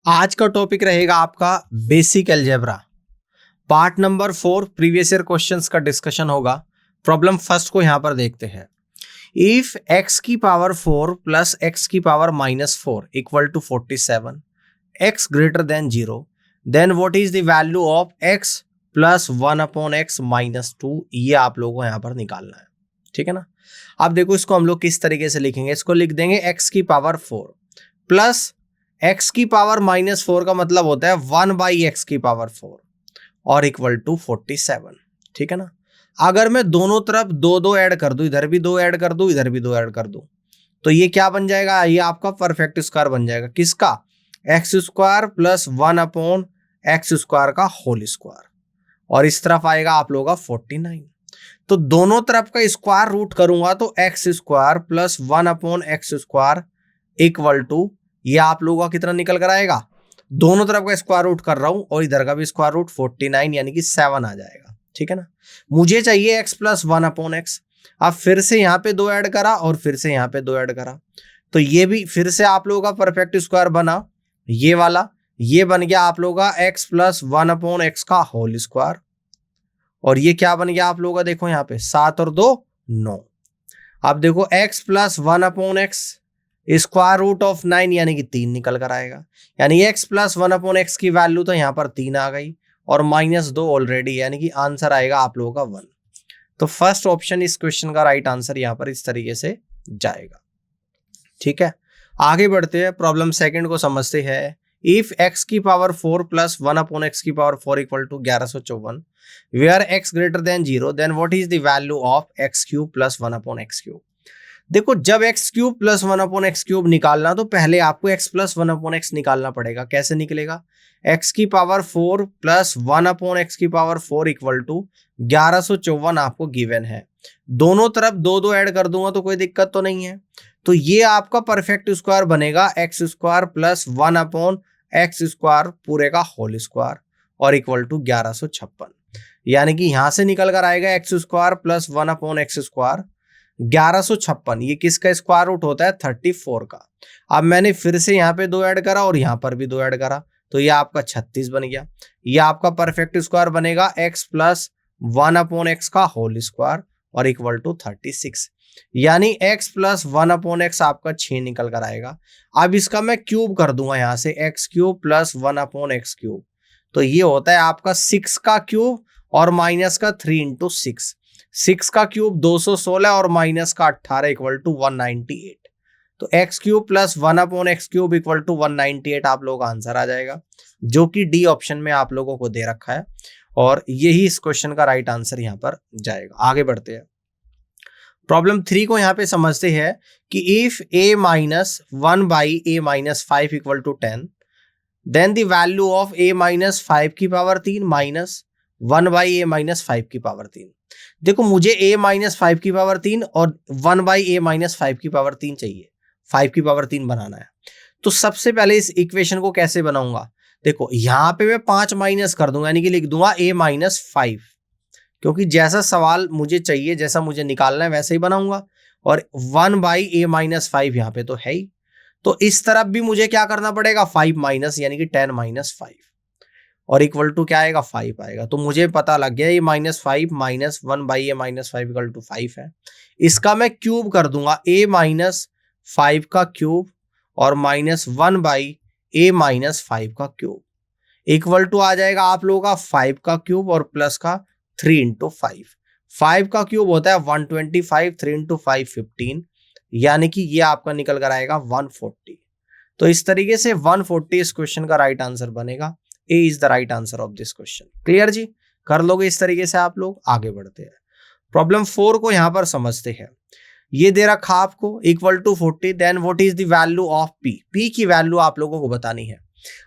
आज का टॉपिक रहेगा आपका basic algebra part number 4 previous year questions का डिस्कशन होगा। प्रॉब्लम फर्स्ट को यहां पर देखते हैं। इफ x की पावर 4 प्लस x की power -4 equal to 47, x greater than 0, then what is the value of x plus 1 upon x minus 2। ये आप लोगों को यहां पर निकालना है, ठीक है ना। अब देखो इसको हम लोग किस तरीके से लिखेंगे। इसको लिख देंगे x की पावर 4 प्लस x की पावर -4 का मतलब होता है 1/x की पावर 4 और इक्वल टू 47, ठीक है ना। अगर मैं दोनों तरफ दो दो ऐड कर दूं, इधर भी दो ऐड कर दूं, इधर भी दो ऐड कर दूं, तो ये क्या बन जाएगा? ये आपका परफेक्ट स्क्वायर बन जाएगा। किसका? X square plus 1 upon x square का होल स्क्वायर, और इस तरफ आएगा आप लोगों का 49। तो दोनों तरफ का स्क्वायर रूट करूंगा तो x square plus 1 upon x square equal to, ये आप लोगों का कितना निकल कर आएगा? दोनों तरफ का स्क्वायर रूट कर रहा हूं और इधर का भी स्क्वायर रूट 49 यानी कि 7 आ जाएगा, ठीक है ना। मुझे चाहिए x प्लस 1 अपॉन एक्स। अब फिर से यहाँ पे दो ऐड करा और फिर से यहाँ पे दो ऐड करा, तो ये भी फिर से आप लोगों का परफेक्ट स्क्वायर बना। ये वाला ये बन गया आप लोगों का x प्लस 1 अपॉन एक्स का होल स्क्वायर, और ये क्या बन गया आप लोगों का? देखो यहाँ पे 7 और 2 9। अब देखो x plus 1 upon x square root of 9 यानी कि 3 निकल कर आएगा। यानी x प्लस 1 अपॉन एक्स की वैल्यू तो यहाँ पर 3 आ गई और -2 ऑलरेडी, यानी कि आंसर आएगा आप लोगों का 1। तो फर्स्ट ऑप्शन इस क्वेश्चन का राइट आंसर यहाँ पर इस तरीके से जाएगा, ठीक है। आगे बढ़ते हैं, प्रॉब्लम सेकंड को समझते हैं। इफ x की पावर 4 प्लस 1 अपॉन एक्स की power 4 equal to 1154, where x greater than 0, then what is the value of x cube plus 1 upon X cube. देखो जब x cube plus 1 upon X cube निकालना तो पहले आपको x plus 1 upon x निकालना पड़ेगा। कैसे निकलेगा? x की पावर 4 प्लस 1 अपॉन एक्स की पावर 4 इक्वल टू 1154 आपको गिवन है। दोनों तरफ दो दो ऐड कर दूंगा तो कोई दिक्कत तो नहीं है। तो ये आपका परफेक्ट स्क्वायर बनेगा x square plus 1 upon x square पूरे का होल स्क्वायर और इक्वल टू 1156, यानी कि यहां से निकल कर आएगा x square plus 1 upon x square 1156। ये किसका स्क्वायर रूट होता है? 34 का। अब मैंने फिर से यहाँ पे दो ऐड करा और यहाँ पर भी दो ऐड करा, तो ये आपका 36 बन गया। ये आपका परफेक्ट स्क्वायर बनेगा x प्लस 1 अपॉन एक्स का होल स्क्वायर और इक्वल टू 36, यानी x प्लस 1 अपॉन एक्स आपका 6 निकल कर आएगा। अब इसका मैं क्यूब कर दूंगा यहाँ से, x cube plus 1 upon X cube, तो ये होता है आपका 6 का क्यूब और माइनस का 3 इंटू 6। 6 का क्यूब 216 और माइनस का 18 इक्वल टू 198। तो x cube plus 1 upon X cube equal to 198 आप लोगों का आंसर आ जाएगा, जो कि डी ऑप्शन में आप लोगों को दे रखा है, और यही इस क्वेश्चन का राइट आंसर यहाँ पर जाएगा। आगे बढ़ते हैं, प्रॉब्लम 3 को यहाँ पे समझते हैं कि if a minus 1 by a minus 5 equal to 10, then the value of a minus 5 की power 3 minus 1 by a minus 5 की पावर 3। देखो मुझे a माइनस 5 की पावर 3 और 1 बाई a माइनस 5 की पावर 3 चाहिए, 5 की पावर 3 बनाना है। तो सबसे पहले इस इक्वेशन को कैसे बनाऊंगा? देखो यहाँ पे मैं 5 माइनस कर दूंगा, यानी कि लिख दूंगा a माइनस 5, क्योंकि जैसा सवाल मुझे चाहिए, जैसा मुझे निकालना है वैसे ही बनाऊंगा। और 1 बाई a माइनस 5 यहाँ पे तो है ही, तो इस तरफ भी मुझे क्या करना पड़ेगा? 5 माइनस, यानी कि 10 माइनस 5 और इक्वल टू क्या आएगा? 5 आएगा। तो मुझे पता लग गया ये -5 minus 1 by a minus 5 equal to 5 है। इसका मैं क्यूब कर दूंगा, a माइनस 5 का क्यूब और माइनस 1 बाई a माइनस 5 का क्यूब इक्वल टू आ जाएगा आप लोगों का 5 का क्यूब और प्लस का 3 इंटू 5। 5 का क्यूब होता है 125, 3 इंटू 5 15, यानी कि ये आपका निकल कर आएगा 140। तो इस तरीके से 140 इस क्वेश्चन का राइट आंसर बनेगा। A is the right answer of this question. Clear जी? कर लोगे इस तरीके से आप लोग। आगे बढ़ते हैं, प्रॉब्लम 4 को यहां पर समझते हैं। ये दे रखा आपको equal to 40, then what is the value of p। p की वैल्यू आप लोगों को बतानी है।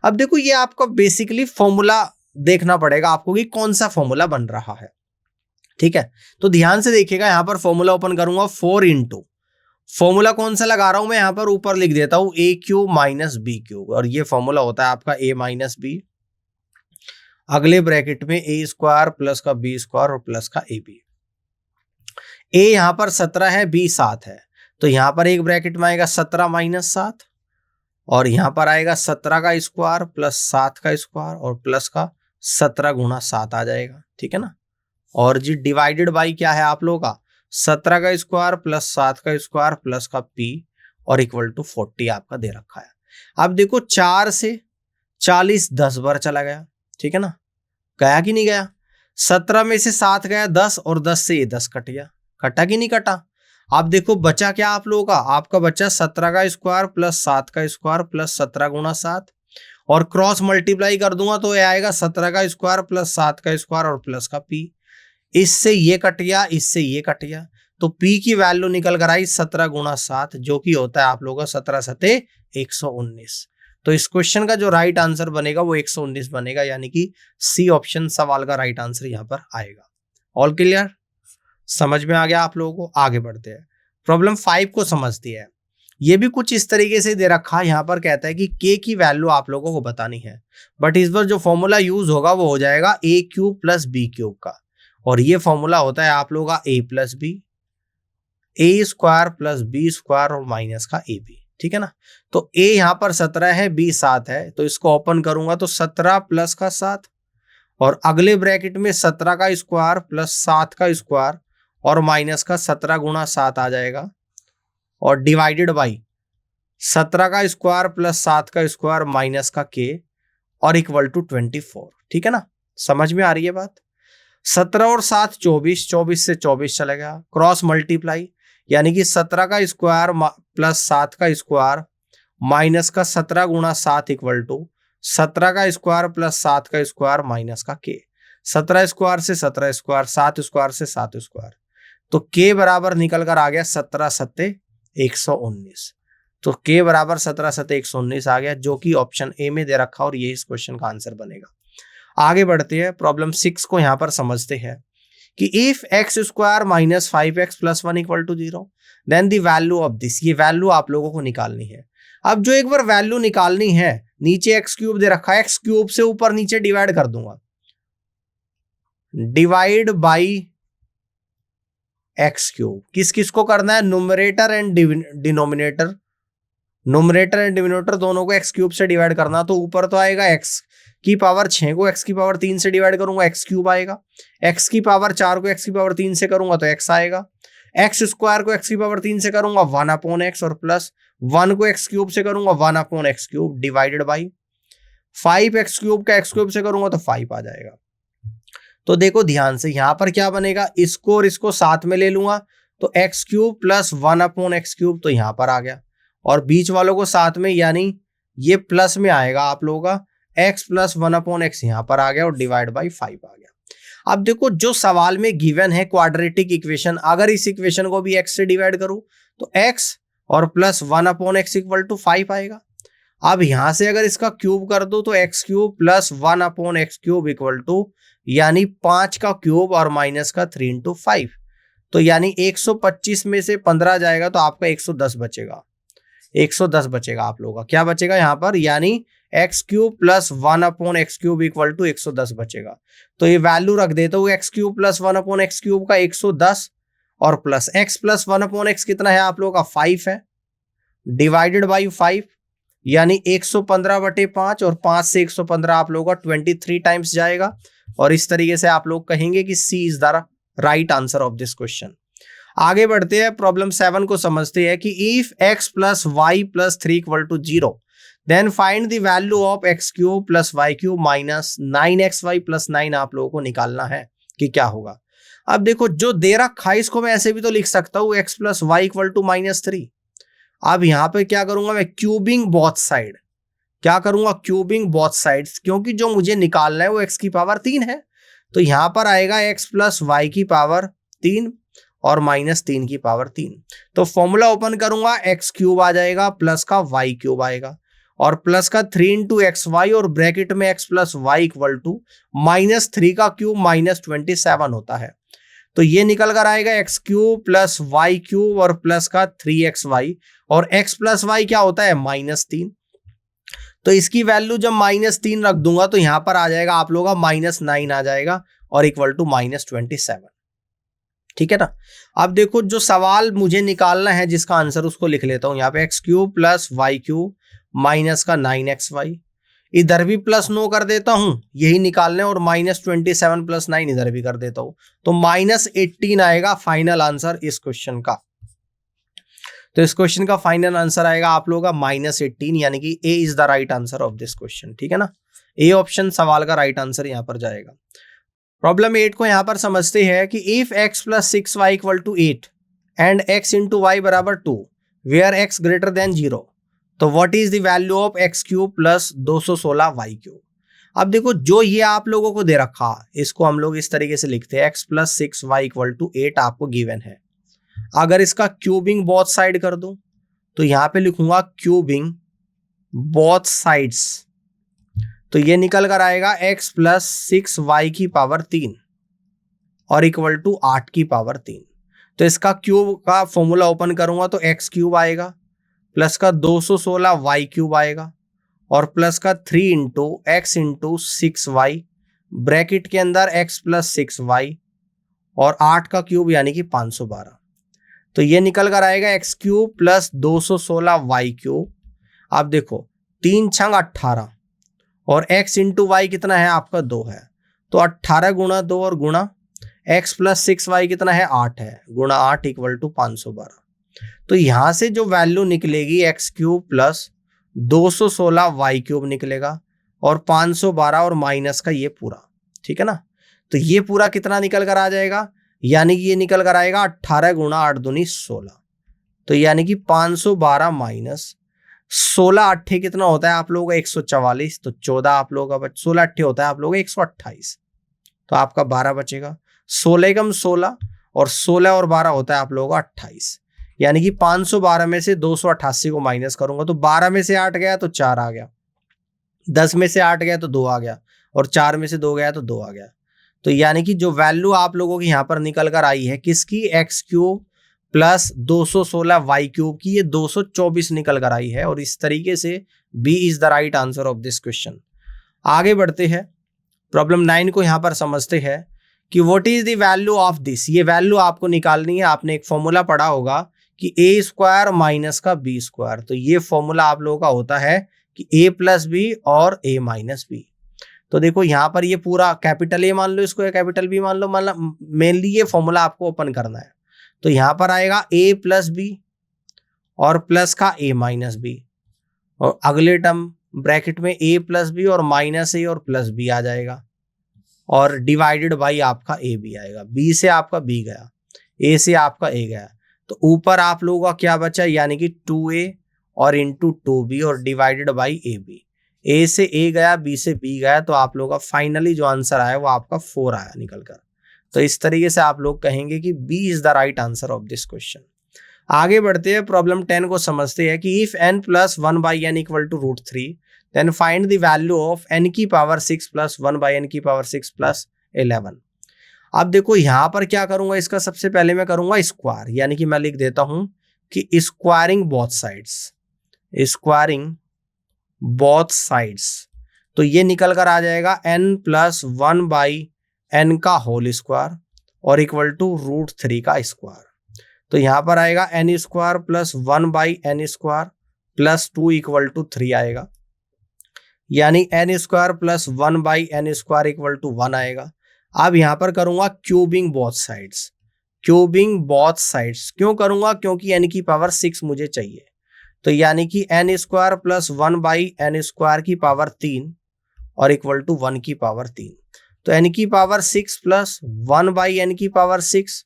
अब देखो ये आपका बेसिकली फॉर्मूला देखना पड़ेगा आपको कि कौन सा फॉर्मूला बन रहा है, ठीक है। तो ध्यान से देखिएगा, यहां पर फॉर्मूला ओपन करूंगा 4 इंटू, फॉर्मूला कौन सा लगा रहा हूं मैं यहां पर ऊपर लिख देता हूं a cube minus b cube, और ये फॉर्मूला होता है आपका a माइनस b, अगले ब्रैकेट में a स्क्वायर प्लस का b स्क्वायर और प्लस का ab। a यहां पर 17 है, b 7 है, तो यहां पर एक ब्रैकेट में आएगा 17 माइनस 7 और यहाँ पर आएगा 17 का स्क्वायर प्लस 7 का स्क्वायर और प्लस का 17 गुणा 7 आ जाएगा, ठीक है ना। और जी डिवाइडेड बाई क्या है आप लोगों का 17 का स्क्वायर प्लस 7 का स्क्वायर प्लस का p और इक्वल टू 40 आपका दे रखा है। अब देखो 4 से 40 10 बार चला गया, ठीक है ना, गया कि नहीं गया। 17 में से 7 गया 10 और 10 से ये 10 कट गया, कटा कि नहीं कटा। अब देखो बचा क्या आप लोगों का, आपका बचा 17 का स्क्वायर प्लस 7 का स्क्वायर प्लस 17 गुणा 7 और क्रॉस मल्टीप्लाई कर दूंगा तो ये आएगा 17 का स्क्वायर प्लस 7 का स्क्वायर और प्लस का p। इससे ये कट गया, इससे ये कट गया, तो p की वैल्यू निकल कर आई 17 गुणा 7 जो कि होता है आप लोगों का 17 सते 119। तो इस क्वेश्चन का जो राइट आंसर बनेगा वो 119 बनेगा, यानी कि सी ऑप्शन सवाल का राइट आंसर यहां पर आएगा। ऑल क्लियर, समझ में आ गया आप लोगों को। आगे बढ़ते हैं, प्रॉब्लम 5 को समझती है। ये भी कुछ इस तरीके से दे रखा है, यहां पर कहता है कि k की वैल्यू आप लोगों को बतानी है, बट इस बार जो फॉर्मूला यूज होगा वो हो जाएगा a cube plus B cube का, और ये फॉर्मूला होता है आप लोगों का a plus B, A square plus B square और माइनस का ए बी, ठीक है ना। तो a यहाँ पर 17 है, b 7 है, तो इसको ओपन करूंगा तो 17 प्लस का 7 और अगले ब्रैकेट में 17 का स्क्वायर प्लस 7 का स्क्वायर और माइनस का 17 गुणा 7 आ जाएगा और डिवाइडेड बाई 17 का स्क्वायर प्लस 7 का स्क्वायर माइनस का k और इक्वल टू 24, ठीक है ना। समझ में आ रही है बात। 17 और 7 24, 24 से 24 चला गया, क्रॉस मल्टीप्लाई यानी कि 17 का स्क्वायर प्लस 7 का स्क्वायर माइनस का 17 गुणा 7 इक्वल टू 17 का स्क्वायर प्लस 7 का स्क्वायर माइनस का k। 17 स्क्वायर से 17 स्क्वायर, 7 स्क्वायर से 7 स्क्वायर, तो k बराबर निकल कर आ गया 17 सत्ते 119। तो k बराबर 17 सत्ते 119 आ गया, जो कि ऑप्शन ए में दे रखा और ये इस क्वेश्चन का आंसर बनेगा। आगे बढ़ते हैं, प्रॉब्लम 6 को यहां पर समझते हैं कि if X square minus 5x plus 1 equal to 0 then the value of this, ये वैल्यू आप लोगों को निकालनी है। अब जो एक बार वैल्यू निकालनी है, नीचे एक्स क्यूब दे रखा है, एक्स क्यूब से ऊपर नीचे डिवाइड कर दूंगा, डिवाइड बाई एक्स क्यूब। किस किस को करना है, numerator and denominator, numerator and denominator दोनों को एक्स क्यूब से डिवाइड करना। तो ऊपर तो आएगा एक्स की पावर 6 को एक्स की पावर 3 से डिवाइड करूंगा, एक्स क्यूब आएगा। एक्स की पावर 4 को एक्स की पावर 3 से करूंगा तो एक्स आएगा। एक्स स्क्वायर को एक्स की पावर 3 से करूंगा 1 अपॉन एक्स और प्लस 1 को एक्स क्यूब से करूंगा 1 upon X cube divided by 5 x cube का एक्स क्यूब से करूंगा तो 5 आ जाएगा। तो देखो ध्यान से, यहां पर क्या बनेगा, इसको और इसको साथ में ले लूंगा तो X cube plus 1 upon X cube, तो यहां पर आ गया, और बीच वालों को साथ में यानी ये प्लस में आएगा आप लोगों का x प्लस 1 अपॉन एक्स यहां पर आ गया और डिवाइड बाई 5 आ गया। अब देखो जो सवाल में गिवन है क्वाड्रेटिक इक्वेशन, अगर इस इक्वेशन को भी x से डिवाइड करूं तो x और plus 1 upon x equal to 5 आएगा। अब यहां से अगर इसका क्यूब कर दो तो X cube plus 1 upon X cube equal to यानी 5 का क्यूब और माइनस का 3 इंटू 5, तो यानी 125 में से 15 जाएगा तो आपका 110 बचेगा, 110 बचेगा आप लोगों का। क्या बचेगा यहाँ पर, यानी X cube plus 1 upon X cube equal to 110 बचेगा। तो ये वैल्यू रख देता हूँ X cube plus 1 upon X cube का 110 और plus X plus 1 upon X कितना है आप लोगों का 5 है, डिवाइडेड बाई 5 यानी 115 बटे 5 और 5 से 115 आप लोगों का 23 टाइम्स जाएगा, और इस तरीके से आप लोग कहेंगे कि C is the right answer of this question. आगे बढ़ते हैं, प्रॉब्लम 7 को समझते हैं कि if x plus y plus 3 equal to 0 then find the value of x cube plus Y cube minus 9xy plus 9 आप लोगों को निकालना है कि क्या होगा। अब देखो जो दे रखा है इसको मैं ऐसे भी तो लिख सकता हूं x plus Y equal to minus 3। अब यहां पे क्या करूंगा मैं, क्यूबिंग बोथ साइड, क्या करूंगा क्यूबिंग बोथ साइड्स, क्योंकि जो मुझे निकालना है वो x की पावर 3 है, तो यहां पर आएगा x प्लस वाई की पावर 3 और माइनस 3 की पावर 3। तो फॉर्मूला ओपन करूंगा, एक्स क्यूब आ जाएगा प्लस का वाई क्यूब आएगा और प्लस का 3 इंटू एक्स वाई और ब्रैकेट में x plus Y equal to minus 3 का क्यूब माइनस 27 होता है। तो ये निकल कर आएगा X cube plus Y cube और प्लस का 3xy और x प्लस वाई क्या होता है माइनस 3। तो इसकी वैल्यू जब माइनस 3 रख दूंगा तो यहां पर आ जाएगा आप लोगों का माइनस 9 आ जाएगा और इक्वल टू माइनस 27, ठीक है ना। अब देखो जो सवाल मुझे निकालना है जिसका आंसर उसको लिख लेता हूं यहाँ पे, X cube plus Y cube minus का 9xy, इधर भी प्लस 9 कर देता हूं, यही निकालने, और -27 + 9 इधर भी कर देता हूं, तो -18 आएगा फाइनल आंसर इस क्वेश्चन का। तो इस क्वेश्चन का फाइनल आंसर आएगा आप लोगों का -18, यानी कि A is the right answer of this question. ठीक है ना, ए ऑप्शन सवाल का राइट आंसर यहां पर जाएगा। प्रॉब्लम 8 को यहां पर समझते हैं कि if x + 6y = 8 and x × y = 2 where x > 0, तो what is the value of x³ + 216y³। अब देखो, जो ये आप लोगों को दे रखा, इसको हम लोग इस तरीके से लिखते हैं, x + 6y = 8 आपको गिवन है। अगर इसका क्यूबिंग बोथ साइड कर दूं, तो यहां पे लिखूंगा क्यूबिंग बोथ साइड्स, तो ये निकल कर आएगा x + 6y³ और = 8³। तो इसका क्यूब का फॉर्मूला ओपन करूंगा तो x³ आएगा, प्लस का 216y³ आएगा, और प्लस का 3 × x × 6y, ब्रैकेट के अंदर x + 6y और 8 का क्यूब यानी कि 512। तो ये निकल कर आएगा x³ + 216y³। अब देखो, 3 × 6 = 18 और x × y कितना है आपका 2 है, तो 18 × 2 और गुणा x + 6y कितना है 8 है, गुणा 8 = 512। तो यहां से जो वैल्यू निकलेगी x³ + 216y³ निकलेगा, और 512 और माइनस का ये पूरा। ठीक है ना, तो ये पूरा कितना निकल कर आ जाएगा, यानी कि ये निकल कर आएगा 18 × 8 दूनी 16, तो यानी कि 512 माइनस 16 8 कितना होता है आप लोगों का 144, तो 14 आप लोगों का 16 8 होता है आप लोगों का 128, तो आपका 12 बचेगा। 16 कम 16 और 16 और 12 होता है आप लोगों का 28, यानी कि 512 में से 288 को माइनस करूंगा तो 12 में से 8 गया तो 4 आ गया, 10 में से 8 गया तो 2 आ गया, और 4 में से 2 गया तो 2 आ गया। तो यानी कि जो वैल्यू आप लोगों की यहां पर निकल कर आई है किसकी, x³ + 216y³ की, ये 224 निकल कर आई है, और इस तरीके से B is the right answer of this question. आगे बढ़ते हैं, प्रॉब्लम 9 को यहां पर समझते हैं कि what is the value of this. ये वैल्यू आपको निकालनी है, आपने एक फॉर्मूला पढ़ा होगा कि a² - b², तो ये फॉर्मूला आप लोगों का होता है कि a + b और a - b। तो देखो यहां पर ये पूरा कैपिटल A मान लो इसको, या कैपिटल B मान लो, मतलब मेनली ये फॉर्मूला आपको ओपन करना है। तो यहां पर आएगा a + b और प्लस का a - b, और अगले टर्म ब्रैकेट में a + b और -a और +b आ जाएगा, और डिवाइडेड बाई आपका a भी आएगा। b से आपका b गया, a से आपका a गया, तो ऊपर आप लोगों का क्या बचा, यानी कि 2a और × 2b और डिवाइडेड बाई ab। a से a गया, b से b गया, तो आप लोगों का फाइनली जो आंसर आया वो आपका 4 आया निकल कर। तो इस तरीके से आप लोग कहेंगे कि b is the right answer of this question. आगे बढ़ते हैं, प्रॉब्लम 10 को समझते हैं कि if n + 1/n = √3 then find the value of n⁻6 + 1/n⁻6 + 11। अब देखो यहां पर क्या करूंगा, इसका सबसे पहले मैं करूंगा स्क्वायर, यानी कि मैं लिख देता हूं कि squaring both sides, squaring both sides, तो ये निकल कर आ जाएगा n + 1/n का होल स्क्वायर और = √3 का स्क्वायर। तो यहां पर आएगा n² + 1/n² + 2 = 3 आएगा, यानी n² + 1/n² = 1 आएगा। अब यहां पर करूंगा cubing both sides, cubing both sides क्यों करूंगा, क्योंकि n⁻6 मुझे चाहिए, तो यानी कि n² + 1/n² 3 और = 1/3, तो n⁻6 + 1/n⁻6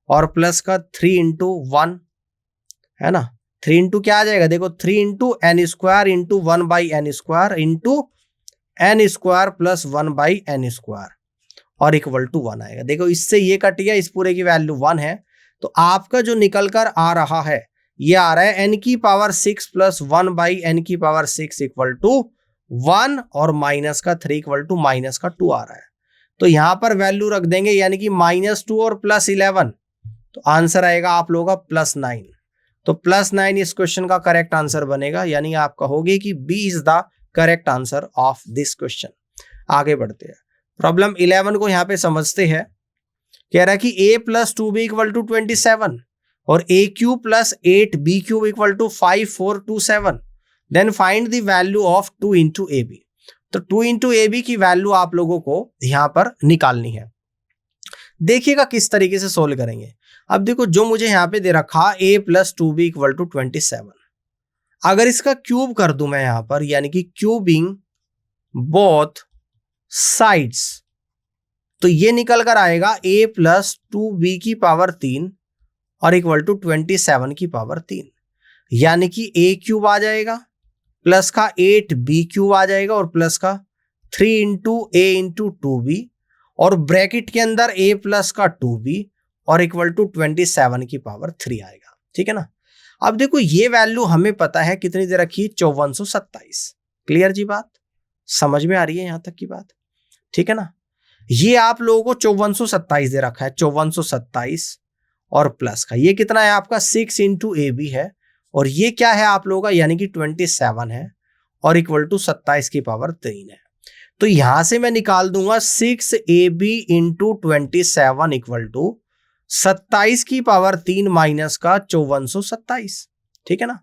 और प्लस का 3 × 1 है ना, 3 × क्या आ जाएगा, देखो 3 × n² × 1/n² × n² + 1/n² और = 1 आएगा। देखो इससे ये कट गया, इस पूरे की वैल्यू 1 है, तो आपका जो निकल कर आ रहा है ये आ रहा है n⁻6 + 1/n⁻6 = 1 और माइनस का 3 = -2 आ रहा है। तो यहां पर वैल्यू रख देंगे, यानी कि -2 और +11, तो आंसर आएगा आप लोगों का +9। तो +9 इस क्वेश्चन का करेक्ट आंसर बनेगा, यानी आप कहोगे कि B is the correct answer of this question. आगे बढ़ते हैं, प्रॉब्लम 11 को यहां पे समझते हैं। कह रहा है कि a + 2b = 27 और a³ + 8b³ = 5427, then find the value of 2 into A B. तो 2 इंटू ए बी की वैल्यू आप लोगों को यहां पर निकालनी है। देखिएगा किस तरीके से सोल्व करेंगे। अब देखो जो मुझे यहां पे दे रखा a plus 2b equal to 27, अगर इसका क्यूब कर दूं मैं यहां पर, यानी कि क्यूबिंग बोथ साइड्स, तो ये निकल कर आएगा a प्लस 2b की पावर 3 और इक्वल टू 27 की पावर 3, यानी कि a क्यूब आ जाएगा प्लस का 8b क्यूब आ जाएगा और प्लस का 3 इंटू a इंटू 2b और ब्रैकेट के अंदर a प्लस का 2b और इक्वल टू 27 की पावर 3 आएगा। ठीक है ना। अब देखो ये वैल्यू हमें पता है कितनी दे रखी है, 5427। क्लियर जी बात, समझ में आ रही है यहां तक की बात? ठीक है ना। ये आप लोगों को 5427 दे रखा है, 5427 और प्लस का ये कितना है आपका 6 इंटू ए बी है और ये क्या है आप लोगों का, यानी कि 27 है और इक्वल टू 27 की पावर 3 है। तो यहां से मैं निकाल दूंगा 6 A B into 27 equal to 27 की पावर 3 माइनस का 5427। ठीक है ना।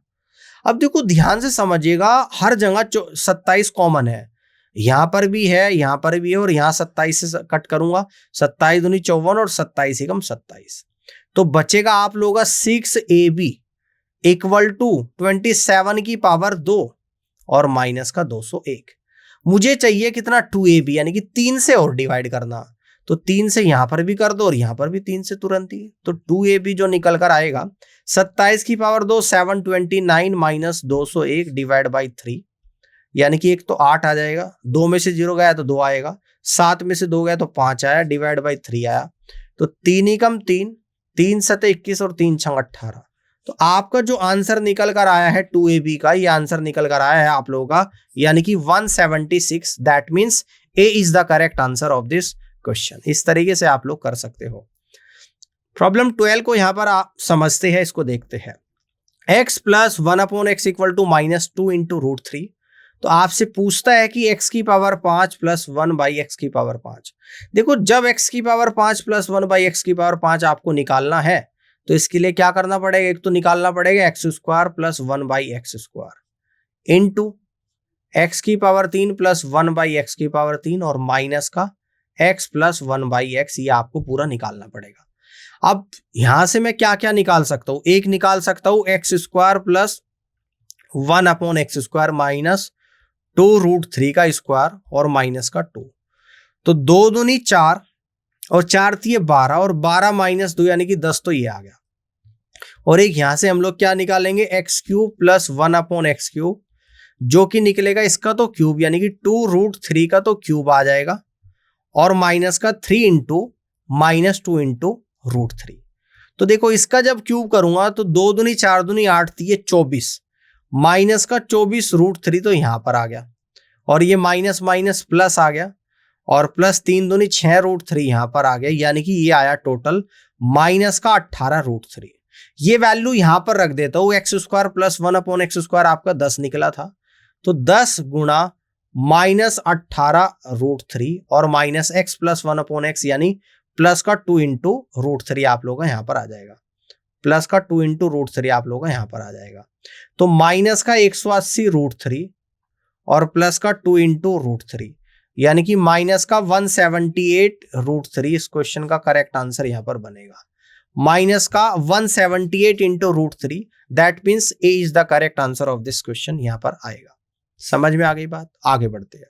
अब देखो ध्यान से समझिएगा, हर जगह 27 कॉमन है, यहां पर भी है, यहां पर भी है और यहां 27 से कट करूंगा, 27 दूनी 54 और 27 एकम 27, तो बचेगा आप लोगों का 6 ए बी इक्वल टू 27 की पावर 2 और माइनस का 201। मुझे चाहिए कितना 2ab, यानी कि 3 से और डिवाइड करना, तो 3 से यहां पर भी कर दो और यहां पर भी 3 से तुरंत ही, तो 2ab जो निकल कर आएगा 27 की पावर 2 729 माइनस 201 डिवाइड बाई 3, यानी कि एक तो 8 आ जाएगा, 2 में से 0 गया तो 2 आएगा, 7 में से 2 गया तो 5 आया, डिवाइड बाई 3 आया, तो 3 एकम 3, 3 सते 21 और 3 छंग 18। तो आपका जो आंसर निकल कर आया है 2ab का, ये आंसर निकल कर आया है आप लोगों का, यानी कि 176। That means A is the correct answer of this question. इस तरीके से आप लोग कर सकते हो। प्रॉब्लम 12 को यहां पर आप समझते हैं, इसको देखते हैं। x plus 1 upon x equal to minus 2 into root 3। तो आपसे पूछता है कि x की पावर 5 प्लस 1 बाई एक्स की पावर 5। देखो जब x की पावर 5 प्लस 1 बाई एक्स की पावर 5 आपको निकालना है, तो इसके लिए क्या करना पड़ेगा, एक तो निकालना पड़ेगा x square plus 1 by x square into x की पावर 3 प्लस 1 बाई एक्स की पावर 3 और माइनस का x प्लस 1 बाई एक्स, ये आपको पूरा निकालना पड़ेगा। अब यहां से मैं क्या क्या निकाल सकता हूं, एक निकाल सकता हूं X square plus 1 upon x square minus 2 root 3 का स्क्वायर और माइनस का 2, तो 2 दूनी 4 और 4 थी 12 और 12 माइनस 2 यानी कि 10, तो ये आ गया। और एक यहां से हम लोग क्या निकालेंगे, x cube plus 1 upon X cube, जो कि निकलेगा इसका तो क्यूब, यानी कि 2 रूट 3 का तो क्यूब आ जाएगा और माइनस का 3 इंटू माइनस 2 इंटू रूट 3। तो देखो इसका जब क्यूब करूंगा तो 2 दूनी 4 दूनी 8 थी 24 माइनस का 24 रूट 3, तो यहां पर आ गया और ये माइनस माइनस प्लस आ गया और प्लस 3 दूनी 6 रूट 3 यहां पर आ गया, यानी कि ये आया टोटल माइनस का 18 रूट 3। ये वैल्यू यहां पर रख देता हूं, X square plus 1 upon x square आपका 10 निकला था, तो 10 गुणा माइनस 18 रूट 3 और minus x plus 1 upon x, यानी प्लस का 2 इंटू रूट 3 आप लोगों का यहां पर आ जाएगा, प्लस का 2 इंटू रूट 3 आप लोगों का यहां पर आ जाएगा, तो माइनस का 180 रूट 3 और प्लस का 2 इंटू रूट 3, यानी कि माइनस का 178 रूट 3। इस क्वेश्चन का करेक्ट आंसर यहां पर बनेगा माइनस का 178 into root 3। That means A is the correct answer of this question यहां पर आएगा। समझ में आ गई बात, आगे बढ़ते हैं।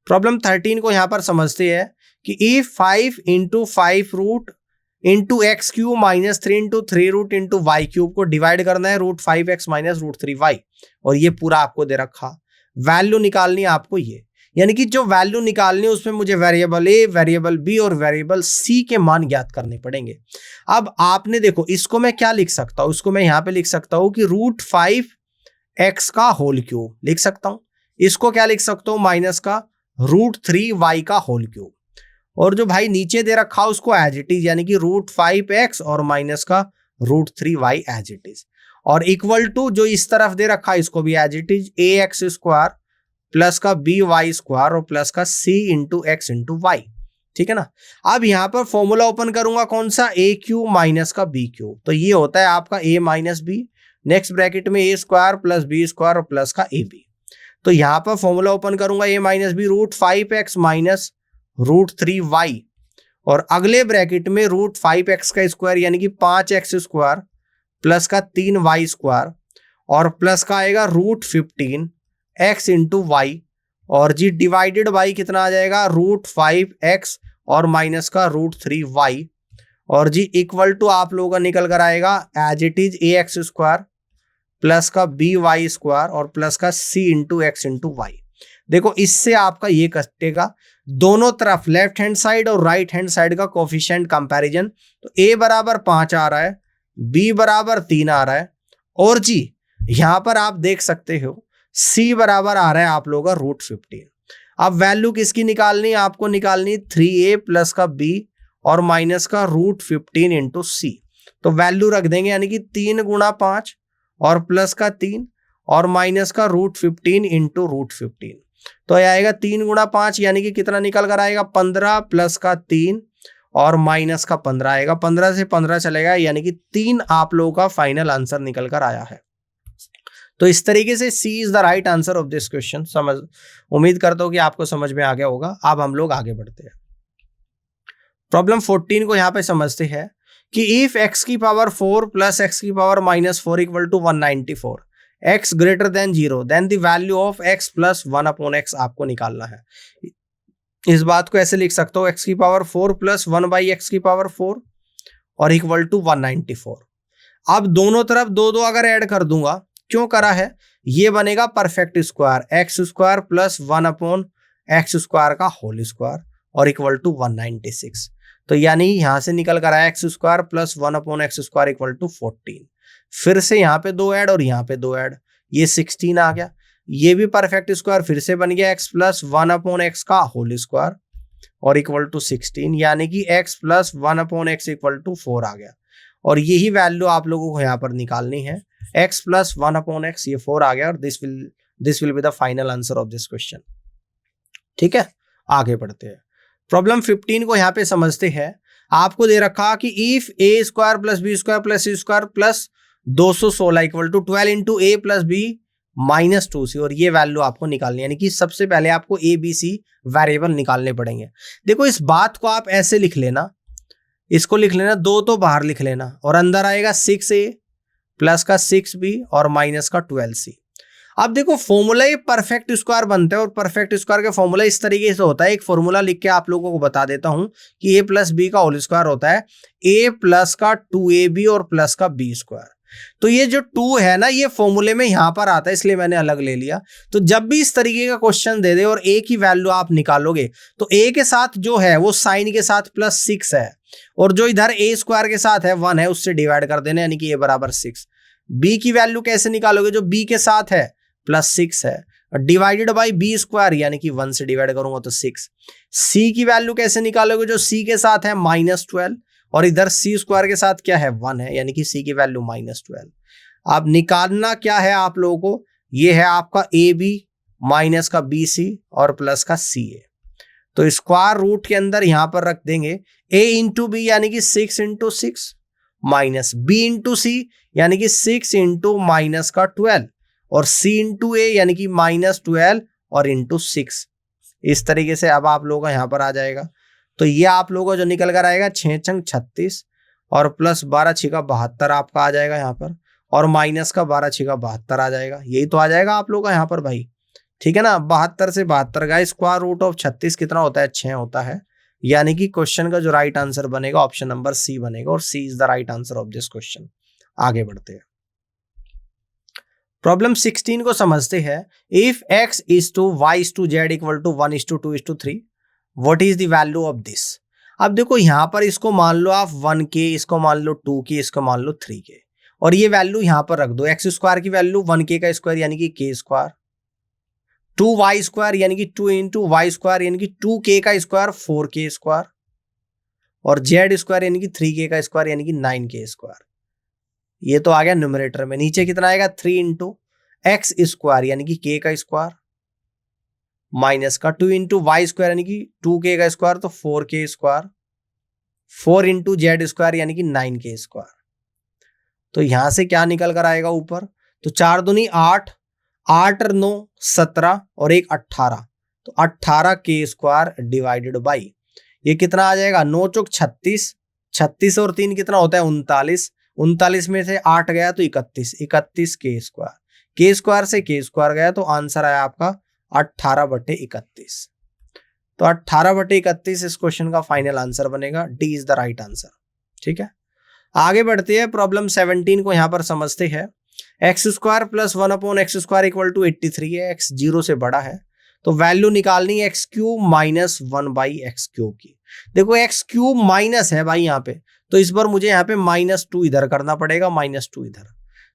प्रॉब्लम 13 को यहां पर समझते हैं कि if 5 into 5 root into X cube minus 3 into 3 root into Y cube को डिवाइड करना है root 5x minus root 3y, और ये पूरा आपको दे रखा, वैल्यू निकालनी है आपको ये, यानी कि जो वैल्यू निकालनी है उसमें मुझे वेरिएबल ए, वेरिएबल बी और वेरिएबल सी के मान ज्ञात करने पड़ेंगे। अब आपने देखो इसको मैं क्या लिख सकता हूं, इसको मैं यहां पे लिख सकता हूं कि रूट 5x का होल क्यूब लिख सकता हूं, इसको क्या लिख सकता हूं माइनस का रूट 3y का होल क्यूब, और जो भाई नीचे दे रखा उसको एज इट इज, यानी कि रूट 5x और माइनस का root 3y as it is, और इक्वल टू जो इस तरफ दे रखा इसको भी as it is ax square plus का by स्क्वायर और प्लस का c into x into y. ठीक है ना। अब यहां पर फॉर्मूला ओपन करूंगा कौन सा, a क्यूब माइनस का b क्यूब, तो ये होता है आपका a minus B next bracket में A square plus B square और प्लस का ए बी। तो यहाँ पर फॉर्मूला ओपन करूंगा ए minus B √5x minus √3y, और अगले ब्रैकेट में √5x का स्क्वायर यानी कि 5x स्क्वायर प्लस का 3y स्क्वायर और प्लस का आएगा √15x इंटू वाई, और जी डिवाइडेड बाई कितना आ जाएगा √5x और माइनस का √3y, और जी इक्वल टू आप लोगों का निकल कर आएगा as it is ax square plus का by स्क्वायर और प्लस का c into x into y. देखो इससे आपका ये कटेगा दोनों तरफ लेफ्ट हैंड साइड और राइट हैंड साइड का कोफिशिएंट कंपैरिजन। तो a बराबर 5 आ रहा है, b बराबर 3 आ रहा है, और जी यहां पर आप देख सकते हो c बराबर आ रहा है आप लोगों का √15। अब वैल्यू किसकी निकालनी है, आपको निकालनी 3a प्लस का b और माइनस का √15 इंटू सी। तो वैल्यू रख देंगे यानी कि 3 गुणा 5 और प्लस का 3 और माइनस का √15 इंटू √15। तो यह आएगा 3 गुणा 5 यानी कि कितना निकल कर आएगा 15 प्लस का 3 और माइनस का 15 आएगा, 15 से 15 चलेगा यानी कि 3 आप लोगों का फाइनल आंसर निकल कर आया है। तो इस तरीके से C is the right answer of this question. उम्मीद करता हूं कि आपको समझ में आ गया होगा। अब हम लोग आगे बढ़ते हैं। प्रॉब्लम 14 को यहां पे समझते हैं कि इफ x की पावर 4 प्लस x की power -4 equal to 194, x greater than 0, then the value of x plus 1/x आपको निकालना है। इस बात को ऐसे लिख सकते हो x की पावर 4 प्लस 1/x की पावर 4 और इक्वल टू 194। अब दोनों तरफ 2 अगर ऐड कर दूंगा, क्यों करा है, ये बनेगा perfect square x square plus 1/x square का होल स्क्वायर और इक्वल टू 196। तो यानी यहां से निकल कर आया x square plus 1/x square equal to 14। फिर से यहाँ पे 2 ऐड और यहाँ पे 2 ऐड, ये 16 आ गया। ये भी परफेक्ट स्क्वायर फिर से बन गया x प्लस 1/x का होल स्क्वायर और इक्वल टू 16, यानी कि x plus 1/x equal to 4 आ गया। और यही वैल्यू आप लोगों को यहाँ पर निकालनी है, x प्लस 1/x, ये 4 आ गया और this will be the final answer of this question. ठीक है, आगे बढ़ते हैं। प्रॉब्लम 15 को यहाँ पे समझते हैं। आपको दे रखा कि if a square plus B square plus C square plus 216 equal to 12 into A plus B minus 2c, और ये वैल्यू आपको निकालनी है। यानी कि सबसे पहले आपको ए बी सी वेरिएबल निकालने पड़ेंगे। देखो इस बात को आप ऐसे लिख लेना, इसको लिख लेना 2 तो बाहर लिख लेना और अंदर आएगा 6a प्लस का 6b और माइनस का 12c। अब देखो फॉर्मूला ये परफेक्ट स्क्वायर बनता है और परफेक्ट स्क्वायर का फॉर्मूला इस तरीके से होता है। एक फॉर्मूला लिख के आप लोगों को बता देता हूं कि a प्लस बी का होल स्क्वायर होता है a प्लस का 2ab और प्लस का b स्क्वायर। तो ये जो 2 है ना, ये फॉर्मूले में यहां पर आता है, इसलिए मैंने अलग ले लिया। तो जब भी इस तरीके का क्वेश्चन दे दे और a की वैल्यू आप निकालोगे तो a के साथ जो है वो साइन के साथ +6 है, और जो इधर a स्क्वायर के साथ है 1 है, उससे डिवाइड कर देना, यानी कि a बराबर 6। b की वैल्यू कैसे निकालोगे, जो b के साथ है +6 है, डिवाइडेड बाई बी स्क्वायर यानी कि 1 से डिवाइड करूंगा तो 6। c की वैल्यू कैसे निकालोगे, जो c के साथ है -12 और इधर c स्क्वायर के साथ क्या है 1 है, यानी कि c की वैल्यू -12। अब निकालना क्या है आप लोगों को, ये है आपका ए बी माइनस का बी सी और प्लस का सी ए। तो स्क्वायर रूट के अंदर यहां पर रख देंगे a इंटू बी यानी कि 6 इंटू 6 माइनस b इंटू सी यानी कि 6 इंटू माइनस का 12 और c इंटू ए यानी कि -12 और इंटू 6। इस तरीके से अब आप लोगों का यहां पर आ जाएगा। तो ये आप लोगों को जो निकल कर आएगा 6 छंग 36 और प्लस 12 छिका 72 आपका आ जाएगा यहाँ पर, और माइनस का 12 छिका 72 आ जाएगा। यही तो आ जाएगा आप लोगों का यहाँ पर भाई। ठीक है ना, 72 से 72 का स्क्वायर रूट ऑफ 36 कितना होता है, 6 होता है। यानी कि क्वेश्चन का जो राइट आंसर बनेगा ऑप्शन नंबर सी बनेगा, और C is the right answer of this question. आगे बढ़ते हैं। प्रॉब्लम 16 को समझते हैं। If x is to y is to z equal to 1 is to 2 is to 3, what is the value of this. अब देखो यहां पर इसको मान लो आप 1k, इसको मान लो 2k, इसको मान लो 3k, और ये वैल्यू यहां पर रख दो। एक्स स्क्वायर की वैल्यू 1k का स्क्वायर यानी कि k स्क्वायर, 2y स्क्वायर यानी कि 2 इंटू वाई स्क्वायर यानी कि 2k का स्क्वायर 4k स्क्वायर, और z स्क्वायर यानी कि 3k का स्क्वायर यानी कि 9k स्क्वायर। ये तो आ गया न्यूमरेटर में। नीचे कितना आएगा 3 इंटू एक्स स्क्वायर यानी कि k का स्क्वायर माइनस का 2 इंटू वाई स्क्वायर यानी कि 2k का स्क्वायर तो 4k square, 4 into Z square यानी कि 9k स्क्वायर, तो यहां से क्या निकल कर आएगा ऊपर, तो 4 दूनी 8, 8 और 9 17 और 1 18, तो 18 के स्क्वायर डिवाइडेड बाई ये कितना आ जाएगा, 9 चौक 36, 36 और 3 कितना होता है 39, 39 में से 8 गया तो 31, 31 के स्क्वायर से के स्क्वायर गया तो आंसर आया आपका 18/31। तो 18/31 इस क्वेश्चन का फाइनल आंसर बनेगा, D is the right answer. ठीक है, आगे बढ़ते हैं, प्रॉब्लम 17 को यहां पर समझते हैं। X square plus 1/x² equal to 83 है, एक्स 0 से बड़ा है, तो वैल्यू निकालनी है x³ माइनस 1/x³ की। देखो x³ माइनस है भाई यहाँ पे, तो इस बार मुझे यहाँ पे -2 इधर करना पड़ेगा, -2 इधर,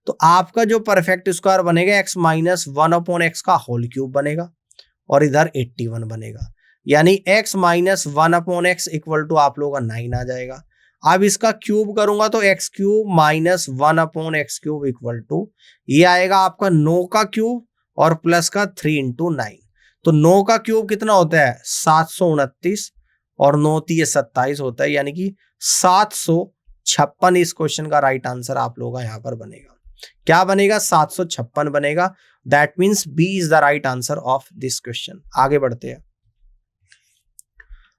तो आपका जो परफेक्ट स्क्वायर बनेगा x माइनस 1/x का होल क्यूब बनेगा और इधर 81 बनेगा, यानी x minus 1/x equal to आप लोगों का 9 आ जाएगा। अब इसका क्यूब करूंगा तो x³ minus 1/x³ equal to ये आएगा आपका 9 का क्यूब और प्लस का 3 × 9, तो 9 का क्यूब कितना होता है 729 और 9 × 27 होता है, यानी कि 756 इस क्वेश्चन का राइट आंसर आप लोगों का यहाँ पर बनेगा। क्या बनेगा, 756 बनेगा। That means B is the right answer of this question. आगे बढ़ते हैं,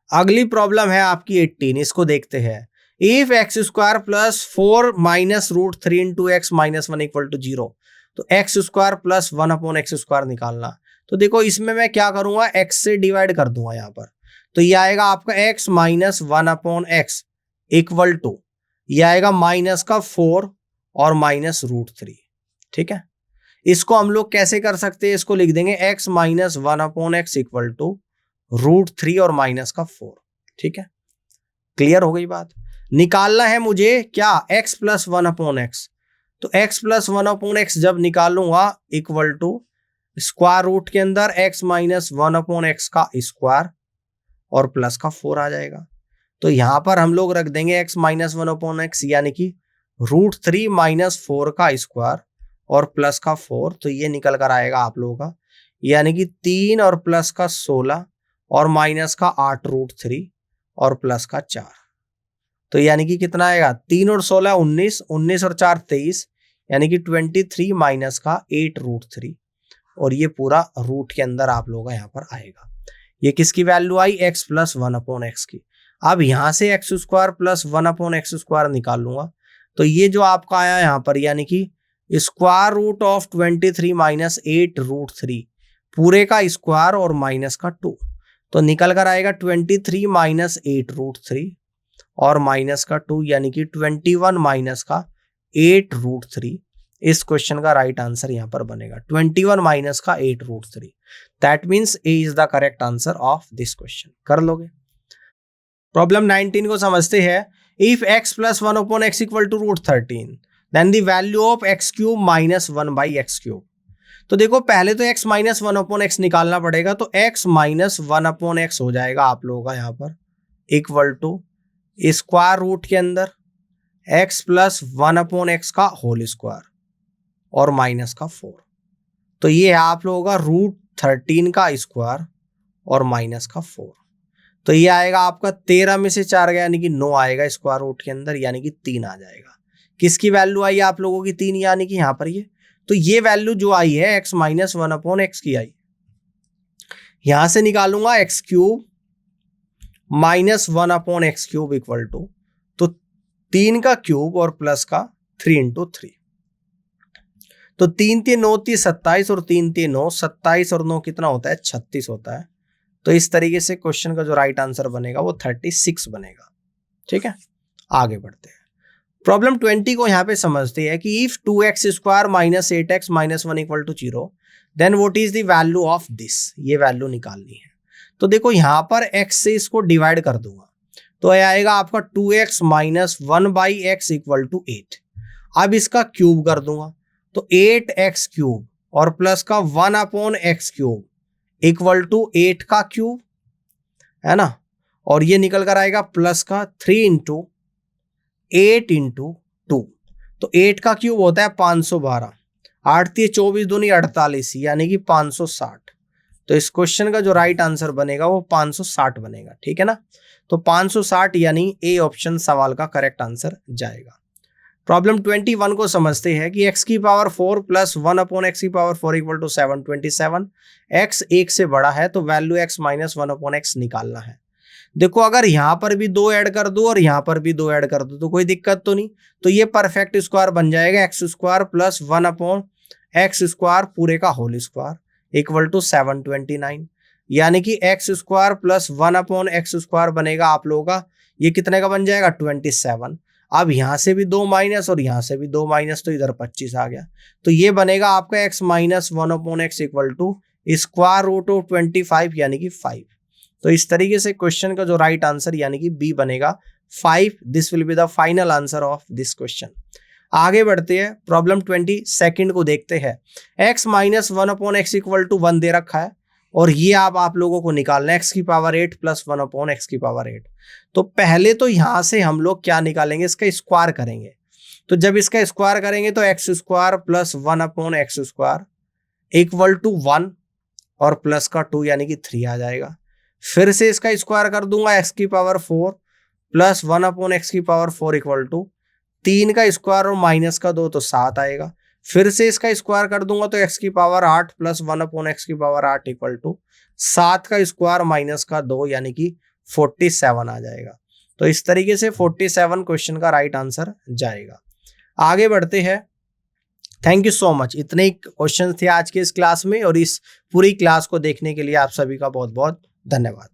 अगली प्रॉब्लम है आपकी 18, इसको देखते हैं। If x² plus 4 minus √3 × x minus 1 equal to 0, तो x² प्लस 1/x² निकालना। तो देखो इसमें मैं क्या करूंगा, x से डिवाइड कर दूंगा यहाँ पर, तो ये आएगा आपका x minus 1/x equal to ये आएगा माइनस का 4 और माइनस √3। ठीक है, इसको हम लोग कैसे कर सकते हैं, इसको लिख देंगे x minus 1/x equal to √3 और माइनस का 4। ठीक है, क्लियर हो गई बात। निकालना है मुझे क्या, x प्लस 1/x, तो x प्लस 1/x जब निकालूंगा इक्वल टू स्क्वायर रूट के अंदर x माइनस 1/x का स्क्वायर और प्लस का 4 आ जाएगा। तो यहां पर हम लोग रख देंगे x माइनस 1/x यानी कि √3 माइनस 4 का स्क्वायर और प्लस का 4, तो ये निकल कर आएगा आप लोगों का, यानी कि 3 और प्लस का 16 और माइनस का 8 √3 और प्लस का 4, तो यानी कि कितना आएगा, 3 और 16 19, 19 और 4 23, यानी कि 23 माइनस का 8 √3 और ये पूरा रूट के अंदर आप लोगों का यहाँ पर आएगा। ये किसकी वैल्यू आई, x प्लस 1/x की। अब यहां से x² प्लस 1/x² निकाल लूंगा, तो ये जो आपका आया यहाँ पर, यानी कि स्क्वायर रूट ऑफ 23 माइनस 8 √3 पूरे का स्क्वायर और माइनस का 2, तो निकल कर आएगा 23 माइनस 8 √3 और माइनस का 2, यानी कि 21 माइनस का 8 √3। इस क्वेश्चन का राइट आंसर यहां पर बनेगा 21 माइनस का 8 √3। That means A is the correct answer of this question. कर लोगे। प्रॉब्लम 19 को समझते हैं। If x plus 1/x equal to √13 then the value of x³ minus 1/x³। तो देखो पहले तो x माइनस 1/x निकालना पड़ेगा, तो x माइनस 1/x हो जाएगा आप लोगों का यहाँ पर इक्वल टू स्क्वायर रूट के अंदर x प्लस 1/x का होल स्क्वायर और माइनस का 4, तो ये है आप लोगों का √13 का स्क्वायर और माइनस का 4, तो ये आएगा आपका 13 में से 4 गया यानी कि 9 आएगा स्क्वायर रूट के अंदर, यानी कि 3 आ जाएगा। किसकी वैल्यू आई आप लोगों की, 3, यानी कि यहाँ पर ये, तो ये वैल्यू जो आई है x माइनस 1/x की आई, यहां से निकालूंगा x³ minus 1/x³ equal to, तो 3 का क्यूब और प्लस का 3 × 3, तो 3 × 9 = 27 और 3 × 9 27 और 9 कितना होता है 36 होता है। तो इस तरीके से क्वेश्चन का जो राइट आंसर बनेगा वो 36 बनेगा। ठीक है, आगे बढ़ते हैं। प्रॉब्लम 20 को यहाँ पे समझते हैं कि if 2x² minus 8x minus 1 equal to 0 then what is the value of this, ये वैल्यू निकालनी है। तो देखो यहाँ पर x से इसको डिवाइड कर दूंगा, तो यह आएगा आपका 2x minus 1/x equal to 8। अब इसका क्यूब कर दूंगा, तो 8x³ और प्लस का 1/x³ इक्वल टू 8 का क्यूब है ना, और ये निकल कर आएगा प्लस का 3 × 8 × 2, तो 8 का क्यूब होता है 512, 8 × 24 दूनी 48, यानी कि 560। तो इस क्वेश्चन का जो राइट आंसर बनेगा वो 560 बनेगा। ठीक है ना, तो 560 यानी ए ऑप्शन सवाल का करेक्ट आंसर जाएगा। प्रॉब्लम 21 को समझते हैं कि x की पावर 4 प्लस 1 अपॉन x की पावर 4 इक्वल टू 727। x 1 से बड़ा है तो value x minus 1 upon x निकालना है। देखो अगर यहां पर भी 2 ऐड कर दो और यहां पर भी 2 ऐड कर दो तो कोई दिक्कत तो नहीं, तो ये परफेक्ट स्क्वायर बन जाएगा x square plus 1 upon x square पूरे का होल स्क्वायर इक्वल टू 729। यानी कि x square plus 1 upon x square बनेगा आप लोगों का, ये कितने का बन जाएगा 27। अब यहां से भी 2 माइनस और यहां से भी 2 माइनस तो इधर 25 आ गया, तो ये बनेगा आपका x minus 1 upon x equal to square root of 25 यानी कि 5। तो इस तरीके से क्वेश्चन का जो राइट आंसर यानी कि बी बनेगा 5। This will be the final answer of this question. आगे बढ़ते हैं, प्रॉब्लम 22 को देखते हैं। x minus 1 upon x equal to 1 दे रखा है और ये आप लोगों को निकालना है x की पावर 8 प्लस 1 अपॉन एक्स की पावर 8। तो पहले तो यहां से हम लोग क्या निकालेंगे, इसका स्क्वायर करेंगे। तो जब इसका स्क्वायर करेंगे तो x square plus 1 upon x square equal to 1 और प्लस का 2 यानी कि 3 आ जाएगा। फिर से इसका स्क्वायर कर दूंगा x की पावर 4 प्लस 1 अपॉन एक्स की पावर 4 इक्वल टू 3 का स्क्वायर और माइनस का 2 तो 7 आएगा। फिर से इसका स्क्वायर कर दूंगा तो x की पावर 8 प्लस 1 अपॉन एक्स की पावर 8 इक्वल टू 7 का स्क्वायर माइनस का 2 यानी कि 47 आ जाएगा। तो इस तरीके से 47 क्वेश्चन का राइट आंसर जाएगा। आगे बढ़ते हैं। Thank you so much. इतने ही क्वेश्चन थे आज के इस क्लास में और इस पूरी क्लास को देखने के लिए आप सभी का बहुत बहुत धन्यवाद।